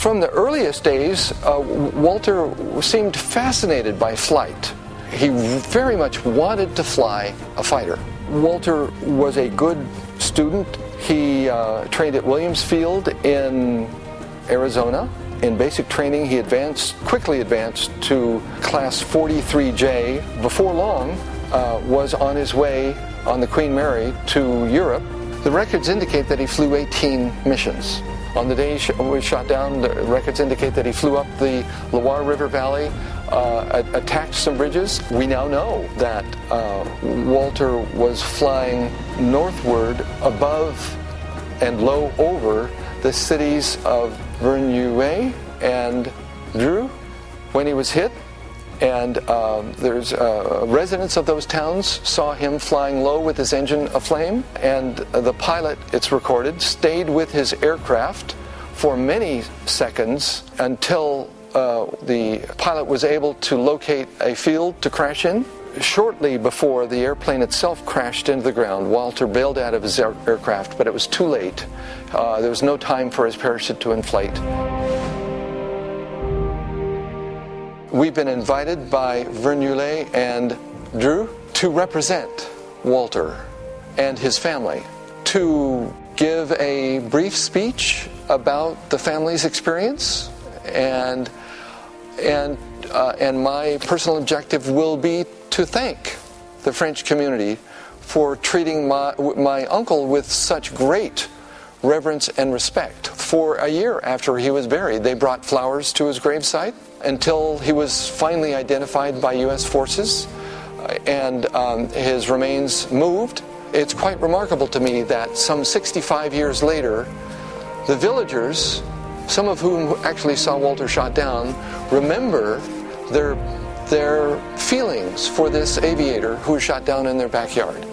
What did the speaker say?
From the earliest days, Walter seemed fascinated by flight. He very much wanted to fly a fighter. Walter was a good student. He trained at Williams Field in Arizona. In basic training, he quickly advanced to Class 43J. Before long, was on his way on the Queen Mary to Europe. The records indicate that he flew 18 missions. On the day he was shot down, the records indicate that he flew up the Loire River Valley, attacked some bridges. We now know that Walter was flying northward above and low over the cities of WWII and Dreux when he was hit. And there's residents of those towns saw him flying low with his engine aflame, and the pilot, it's recorded, stayed with his aircraft for many seconds until the pilot was able to locate a field to crash in. Shortly before the airplane itself crashed into the ground, Walter bailed out of his aircraft, but it was too late. There was no time for his parachute to inflate. We've been invited by WWII and Dreux to represent Walter and his family, to give a brief speech about the family's experience, and my personal objective will be to thank the French community for treating my uncle with such great reverence and respect. For a year after he was buried, they brought flowers to his gravesite until he was finally identified by U.S. forces and his remains moved. It's quite remarkable to me that some 65 years later, the villagers, some of whom actually saw Walter shot down, remember their feelings for this aviator who was shot down in their backyard.